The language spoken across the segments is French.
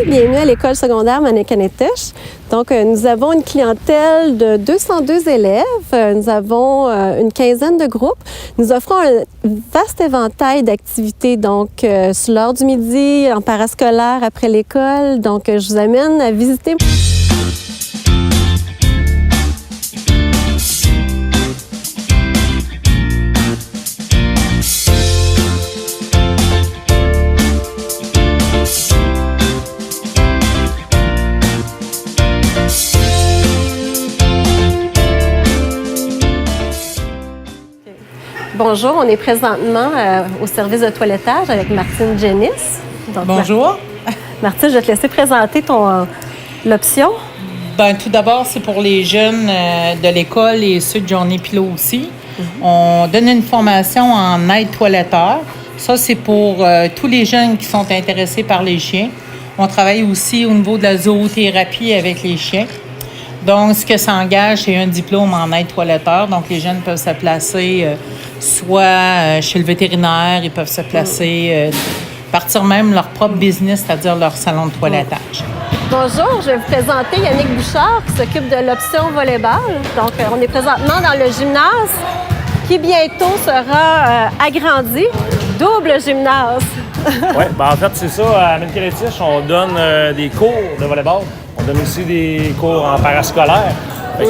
bienvenue à l'école secondaire Manicanétech. Donc, nous avons une clientèle de 202 élèves. Nous avons une quinzaine de groupes. Nous offrons un vaste éventail d'activités, donc sur l'heure du midi, en parascolaire, après l'école. Donc, je vous amène à visiter. Bonjour, on est présentement au service de toilettage avec Martine Jenis. Donc, bonjour. Martine, je vais te laisser présenter l'option. Bien, tout d'abord, c'est pour les jeunes de l'école et ceux de Journée Pilot aussi. On donne une formation en aide toiletteur. Ça, c'est pour tous les jeunes qui sont intéressés par les chiens. On travaille aussi au niveau de la zoothérapie avec les chiens. Donc, ce que ça engage, c'est un diplôme en aide toiletteur. Donc, les jeunes peuvent se placer soit chez le vétérinaire, ils peuvent se placer, partir même leur propre business, c'est-à-dire leur salon de toilettage. Bonjour, je vais vous présenter Yannick Bouchard qui s'occupe de l'option volleyball. Donc, on est présentement dans le gymnase qui bientôt sera agrandi, double gymnase. Oui, en fait, c'est ça. À Manicanétech, on donne des cours de volleyball. On donne aussi des cours en parascolaire.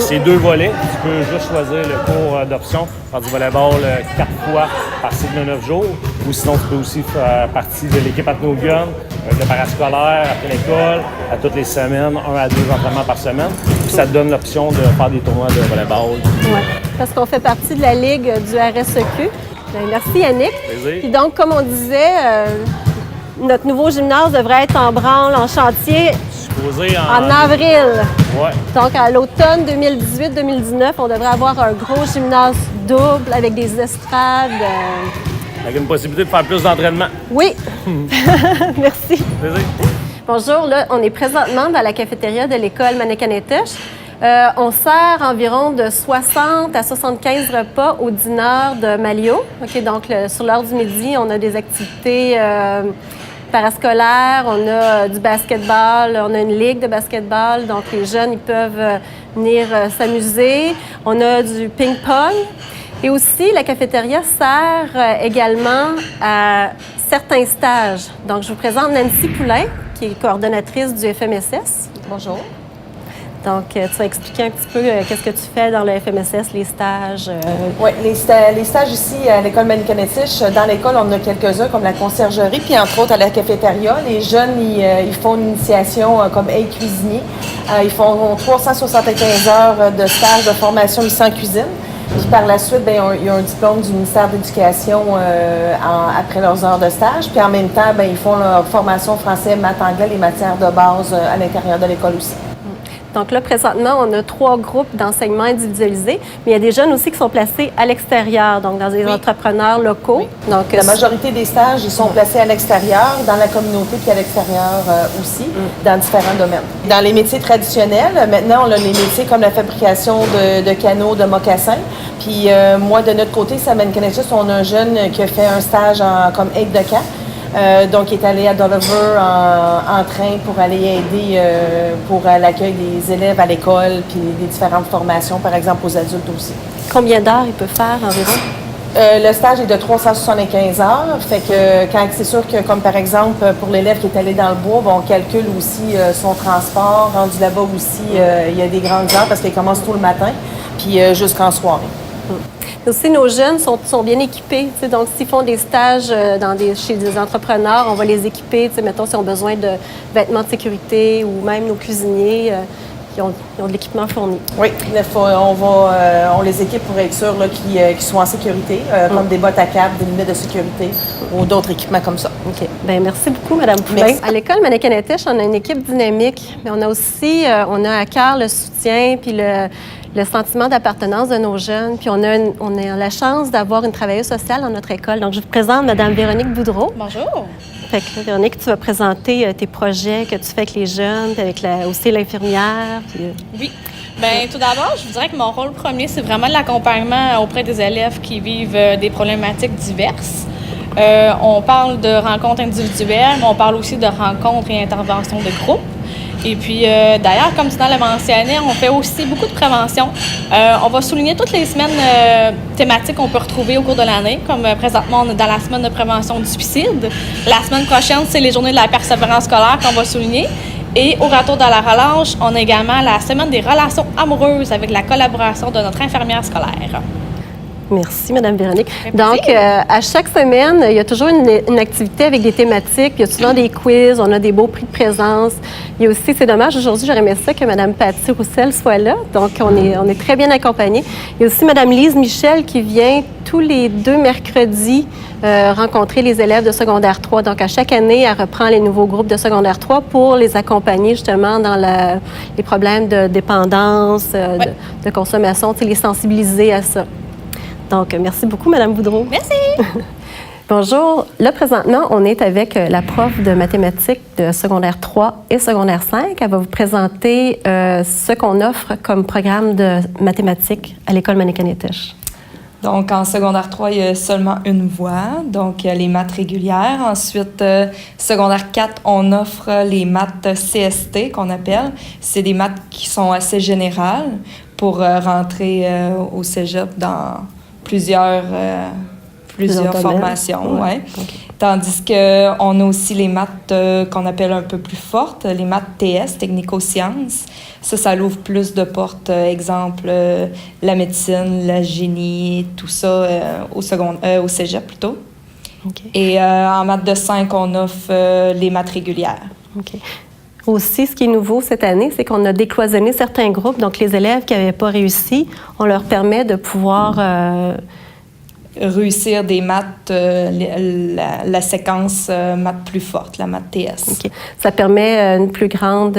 C'est 2 volets. Tu peux juste choisir le cours d'option, faire du volleyball 4 fois par cycle de 9 jours. Ou sinon, tu peux aussi faire partie de l'équipe Atnogun, le parascolaire après l'école, à toutes les semaines, 1 à 2 entraînements par semaine. Puis ça te donne l'option de faire des tournois de volleyball. Oui, parce qu'on fait partie de la ligue du RSEQ. Bien, merci Yannick. Plaisir. Puis donc, comme on disait, notre nouveau gymnase devrait être en branle, en chantier en avril. Ouais. Donc, à l'automne 2018-2019, on devrait avoir un gros gymnase double avec des estrades. Avec une possibilité de faire plus d'entraînement. Oui. Merci. Plaisir. Bonjour, là, on est présentement dans la cafétéria de l'école Manicanétech. On sert environ de 60 à 75 repas au dîner de Malio. OK, donc, sur l'heure du midi, on a des activités parascolaires, on a du basketball, on a une ligue de basketball, donc les jeunes ils peuvent venir s'amuser. On a du ping-pong. Et aussi, la cafétéria sert également à certains stages. Donc, je vous présente Nancy Poulain, qui est coordonnatrice du FMSS. Bonjour. Donc, tu vas expliquer un petit peu qu'est-ce que tu fais dans le FMSS, les stages. Oui, les stages ici à l'école Manicanétech, dans l'école, on en a quelques-uns comme la conciergerie, puis entre autres à la cafétéria. Les jeunes, ils font une initiation comme aide cuisinier. Ils font 375 heures de stage de formation ici en cuisine. Puis par la suite, ils ont un diplôme du ministère de l'Éducation après leurs heures de stage. Puis en même temps, ils font leur formation français, maths, anglais, les matières de base à l'intérieur de l'école aussi. Donc là, présentement, on a 3 groupes d'enseignement individualisés, mais il y a des jeunes aussi qui sont placés à l'extérieur, donc dans des entrepreneurs locaux. Oui. Donc, la majorité des stages, ils sont placés à l'extérieur, dans la communauté, puis à l'extérieur aussi, dans différents domaines. Dans les métiers traditionnels, maintenant, on a les métiers comme la fabrication de canaux, de mocassins. Puis moi, de notre côté, à Manicanétech, on a un jeune qui a fait un stage comme aide de camp. Donc, il est allé à Doliver en train pour aller aider pour l'accueil des élèves à l'école puis les différentes formations, par exemple, aux adultes aussi. Combien d'heures il peut faire environ? Le stage est de 375 heures. Fait que quand c'est sûr que, comme par exemple, pour l'élève qui est allé dans le bois, on calcule aussi son transport. Rendu là-bas aussi, il y a des grandes heures parce qu'il commence tôt le matin puis jusqu'en soirée. Aussi, nos jeunes sont bien équipés. Donc, s'ils font des stages chez des entrepreneurs, on va les équiper. Mettons, s'ils ont besoin de vêtements de sécurité ou même nos cuisiniers, ils ont de l'équipement fourni. Oui, on les équipe pour être sûr qu'ils soient en sécurité, comme des bottes à cap, des lunettes de sécurité ou d'autres équipements comme ça. OK. Bien, merci beaucoup, Mme Poulain. Merci. À l'école Manicanétech, on a une équipe dynamique, mais on a aussi à cœur le soutien puis le sentiment d'appartenance de nos jeunes. Puis on a la chance d'avoir une travailleuse sociale dans notre école. Donc, je vous présente Mme Véronique Boudreau. Bonjour. Fait que, Véronique, tu vas présenter tes projets que tu fais avec les jeunes, puis avec aussi l'infirmière. Puis, Oui. Bien, tout d'abord, je vous dirais que mon rôle premier, c'est vraiment l'accompagnement auprès des élèves qui vivent des problématiques diverses. On parle de rencontres individuelles, mais on parle aussi de rencontres et interventions de groupe. Et puis, d'ailleurs, comme tu l'as mentionné, on fait aussi beaucoup de prévention. On va souligner toutes les semaines thématiques qu'on peut retrouver au cours de l'année, comme présentement, on est dans la semaine de prévention du suicide. La semaine prochaine, c'est les journées de la persévérance scolaire qu'on va souligner. Et au retour de la relâche, on a également la semaine des relations amoureuses avec la collaboration de notre infirmière scolaire. Merci, Mme Véronique. Donc, à chaque semaine, il y a toujours une activité avec des thématiques. Il y a souvent des quiz, on a des beaux prix de présence. Il y a aussi, c'est dommage, aujourd'hui, j'aurais aimé ça que Mme Patty Roussel soit là. Donc, on est très bien accompagnés. Il y a aussi Mme Lise Michel qui vient tous les 2 mercredis rencontrer les élèves de secondaire 3. Donc, à chaque année, elle reprend les nouveaux groupes de secondaire 3 pour les accompagner justement dans les problèmes de dépendance, de consommation, les sensibiliser à ça. Donc, merci beaucoup, Mme Boudreau. Merci! Bonjour. Là, présentement, on est avec la prof de mathématiques de secondaire 3 et secondaire 5. Elle va vous présenter ce qu'on offre comme programme de mathématiques à l'École Manicanétiche. Donc, en secondaire 3, il y a seulement une voie. Donc, il y a les maths régulières. Ensuite, secondaire 4, on offre les maths CST qu'on appelle. C'est des maths qui sont assez générales pour rentrer au cégep dans plusieurs formations. Ouais. Okay. Tandis qu'on a aussi les maths qu'on appelle un peu plus fortes, les maths TS, technico-sciences. Ça l'ouvre plus de portes. Exemple, la médecine, la génie, tout ça au cégep plutôt. Okay. Et en maths de 5, on offre les maths régulières. Okay. Aussi, ce qui est nouveau cette année, c'est qu'on a décloisonné certains groupes. Donc, les élèves qui n'avaient pas réussi, on leur permet de pouvoir réussir des maths, la séquence maths plus forte, la maths TS. Okay. Ça permet une plus grande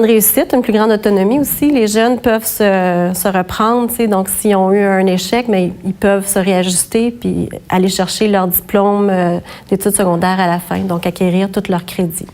réussite, une plus grande autonomie aussi. Les jeunes peuvent se reprendre, donc s'ils ont eu un échec, mais ils peuvent se réajuster puis aller chercher leur diplôme d'études secondaires à la fin, donc acquérir tous leurs crédits.